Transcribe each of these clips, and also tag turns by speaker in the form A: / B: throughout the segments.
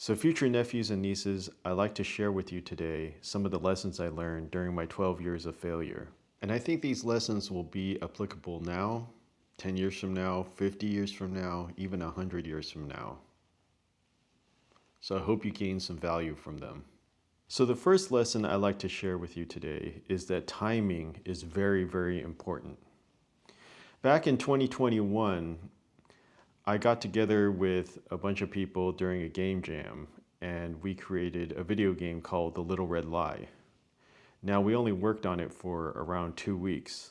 A: So future nephews and nieces, I'd like to share with you today some of the lessons I learned during my 12 years of failure. And I think these lessons will be applicable now, 10 years from now, 50 years from now, even 100 years from now. So I hope you gain some value from them. So the first lesson I'd like to share with you today is that timing is very, very important. Back in 2021, I got together with a bunch of people during a game jam and we created a video game called The Little Red Lie. Now we only worked on it for around 2 weeks.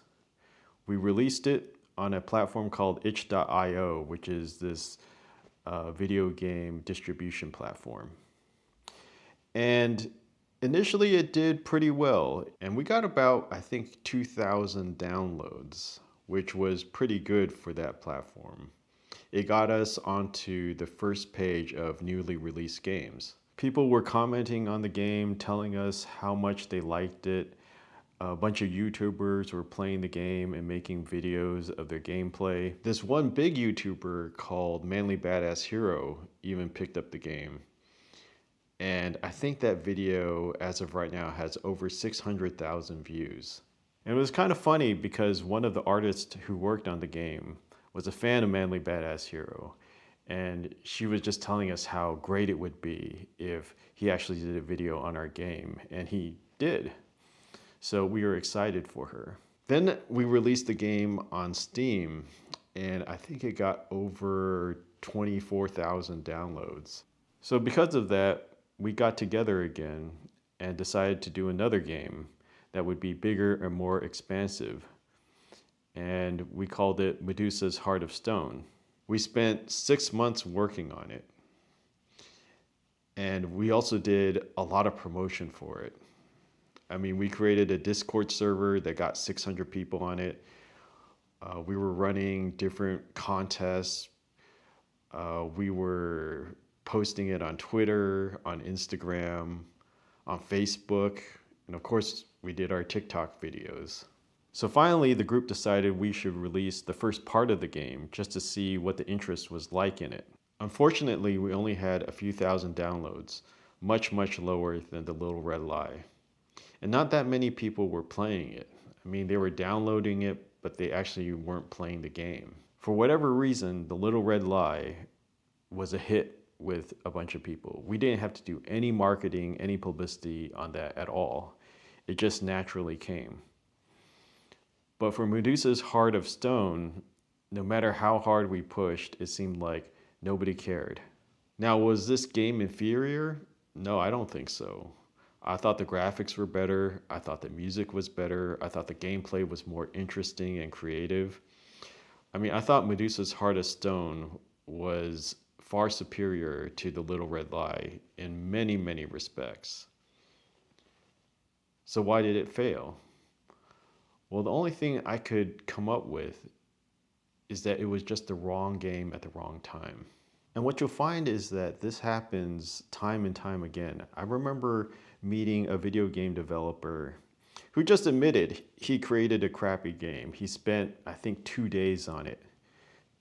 A: We released it on a platform called itch.io, which is this video game distribution platform. And initially it did pretty well. And we got about, I think, 2,000 downloads, which was pretty good for that platform. It got us onto the first page of newly released games. People were commenting on the game, telling us how much they liked it. A bunch of YouTubers were playing the game and making videos of their gameplay. This one big YouTuber called Manly Badass Hero even picked up the game. And I think that video, as of right now, has over 600,000 views. And it was kind of funny because one of the artists who worked on the game was a fan of Manly Badass Hero. And she was just telling us how great it would be if he actually did a video on our game. And he did. So we were excited for her. Then we released the game on Steam, and I think it got over 24,000 downloads. So because of that, we got together again and decided to do another game that would be bigger and more expansive. And we called it Medusa's Heart of Stone. We spent 6 months working on it. And we also did a lot of promotion for it. I mean, we created a Discord server that got 600 people on it. We were running different contests. We were posting it on Twitter, on Instagram, on Facebook, and of course, we did our TikTok videos. So finally, the group decided we should release the first part of the game just to see what the interest was like in it. Unfortunately, we only had a few thousand downloads, much, much lower than The Little Red Lie. And not that many people were playing it. I mean, they were downloading it, but they actually weren't playing the game. For whatever reason, The Little Red Lie was a hit with a bunch of people. We didn't have to do any marketing, any publicity on that at all. It just naturally came. But for Medusa's Heart of Stone, no matter how hard we pushed, it seemed like nobody cared. Now, was this game inferior? No, I don't think so. I thought the graphics were better. I thought the music was better. I thought the gameplay was more interesting and creative. I mean, I thought Medusa's Heart of Stone was far superior to The Little Red Lie in many, many respects. So why did it fail? Well, the only thing I could come up with is that it was just the wrong game at the wrong time. And what you'll find is that this happens time and time again. I remember meeting a video game developer who just admitted he created a crappy game. He spent, I think, 2 days on it,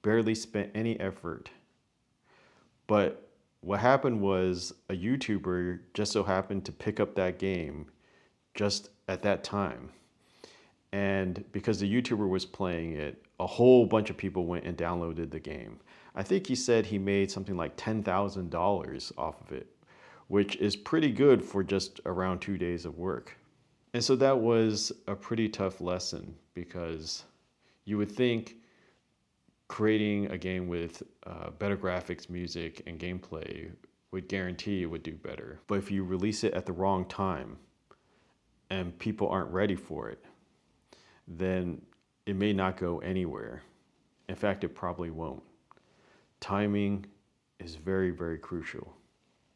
A: barely spent any effort. But what happened was a YouTuber just so happened to pick up that game just at that time. And because the YouTuber was playing it, a whole bunch of people went and downloaded the game. I think he said he made something like $10,000 off of it, which is pretty good for just around 2 days of work. And so that was a pretty tough lesson because you would think creating a game with better graphics, music, and gameplay would guarantee it would do better. But if you release it at the wrong time and people aren't ready for it, then it may not go anywhere. In fact, it probably won't. Timing is very, very crucial.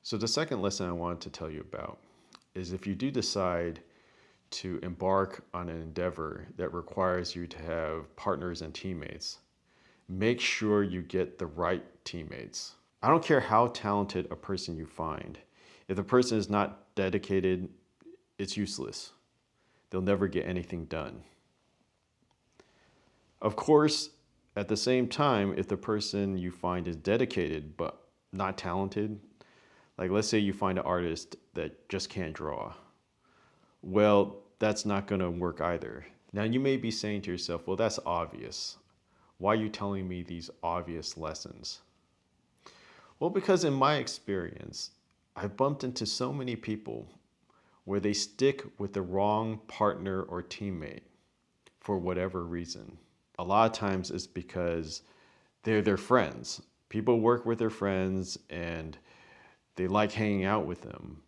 A: So the second lesson I wanted to tell you about is if you do decide to embark on an endeavor that requires you to have partners and teammates, make sure you get the right teammates. I don't care how talented a person you find. If the person is not dedicated, it's useless. They'll never get anything done. Of course, at the same time, if the person you find is dedicated but not talented, Like, let's say you find an artist that just can't draw. Well, that's not going to work either. Now, you may be saying to yourself, well, that's obvious. Why are you telling me these obvious lessons? Well, because in my experience, I've bumped into so many people where they stick with the wrong partner or teammate for whatever reason. A lot of times it's because they're their friends. People work with their friends and they like hanging out with them.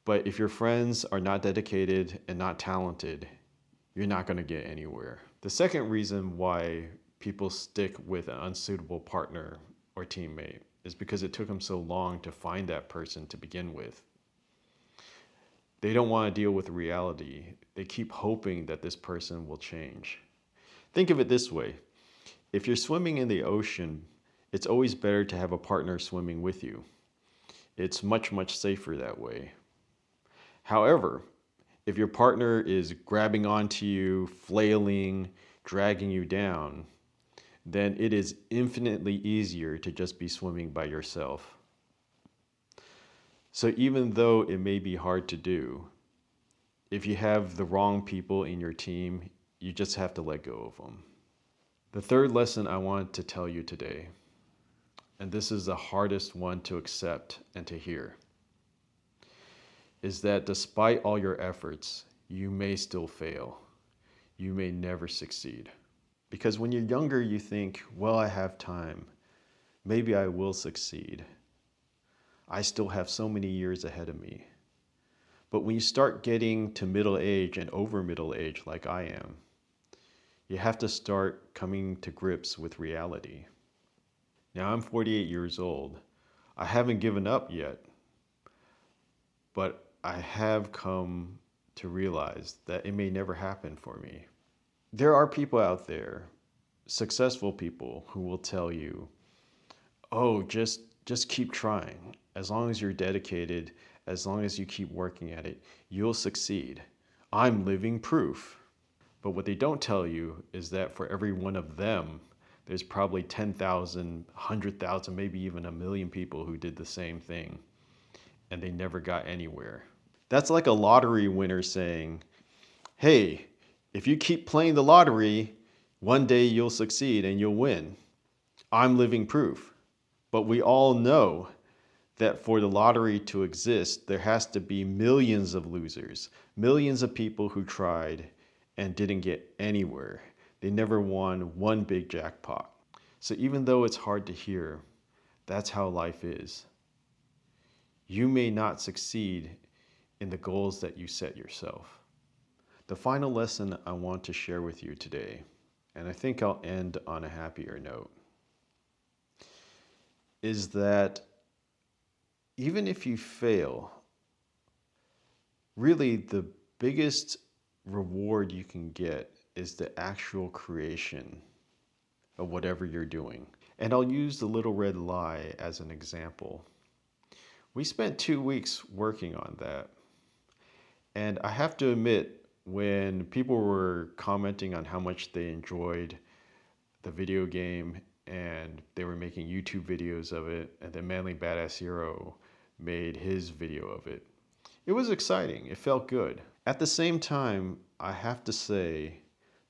A: But if your friends are not dedicated and not talented, you're not going to get anywhere. The second reason why people stick with an unsuitable partner or teammate is because it took them so long to find that person to begin with. They don't want to deal with reality. They keep hoping that this person will change. Think of it this way. If you're swimming in the ocean, it's always better to have a partner swimming with you. It's much, much safer that way. However, if your partner is grabbing onto you, flailing, dragging you down, then it is infinitely easier to just be swimming by yourself. So even though it may be hard to do, if you have the wrong people in your team, you just have to let go of them. The third lesson I want to tell you today, and this is the hardest one to accept and to hear, is that despite all your efforts, you may still fail. You may never succeed. Because when you're younger, you think, well, I have time. Maybe I will succeed. I still have so many years ahead of me. But when you start getting to middle age and over middle age like I am, you have to start coming to grips with reality. Now I'm 48 years old. I haven't given up yet, but I have come to realize that it may never happen for me. There are people out there, successful people, who will tell you, oh, just keep trying. As long as you're dedicated, as long as you keep working at it, you'll succeed. I'm living proof. But what they don't tell you is that for every one of them, there's probably 10,000, 100,000, maybe even a million people who did the same thing, and they never got anywhere. That's like a lottery winner saying, hey, if you keep playing the lottery, one day you'll succeed and you'll win. I'm living proof. But we all know that for the lottery to exist, there has to be millions of losers, millions of people who tried and didn't get anywhere. They never won one big jackpot. So even though it's hard to hear, that's how life is. You may not succeed in the goals that you set yourself. The final lesson I want to share with you today, and I think I'll end on a happier note, is that even if you fail, really the biggest reward you can get is the actual creation of whatever you're doing. And I'll use the Little Red Lie as an example. We spent 2 weeks working on that. And I have to admit, when people were commenting on how much they enjoyed the video game and they were making YouTube videos of it, and then Manly Badass Hero made his video of it, it was exciting. It felt good. At the same time, I have to say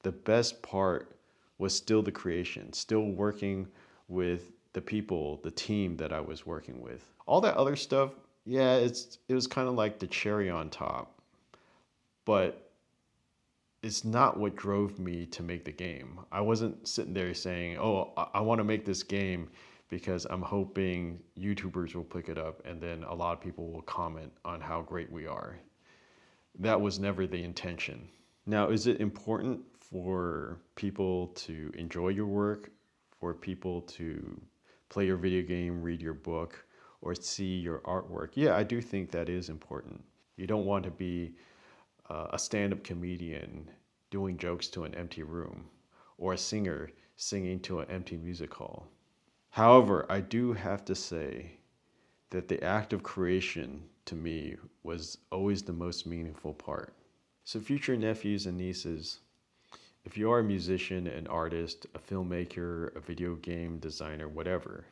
A: the best part was still the creation, still working with the people, the team that I was working with. All that other stuff, yeah, it was kind of like the cherry on top, but it's not what drove me to make the game. I wasn't sitting there saying, oh, I want to make this game because I'm hoping YouTubers will pick it up and then a lot of people will comment on how great we are. That was never the intention. Now, is it important for people to enjoy your work, for people to play your video game, read your book, or see your artwork? Yeah, I do think that is important. You don't want to be a stand-up comedian doing jokes to an empty room, or a singer singing to an empty music hall. However, I do have to say that the act of creation to me was always the most meaningful part. So future nephews and nieces, if you are a musician, an artist, a filmmaker, a video game designer, whatever,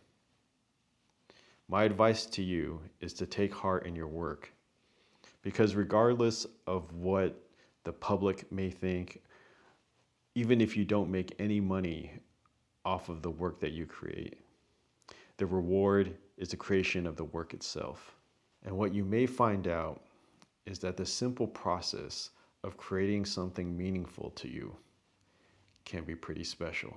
A: My advice to you is to take heart in your work, because regardless of what the public may think, even if you don't make any money off of the work that you create, the reward is the creation of the work itself. And what you may find out is that the simple process of creating something meaningful to you can be pretty special.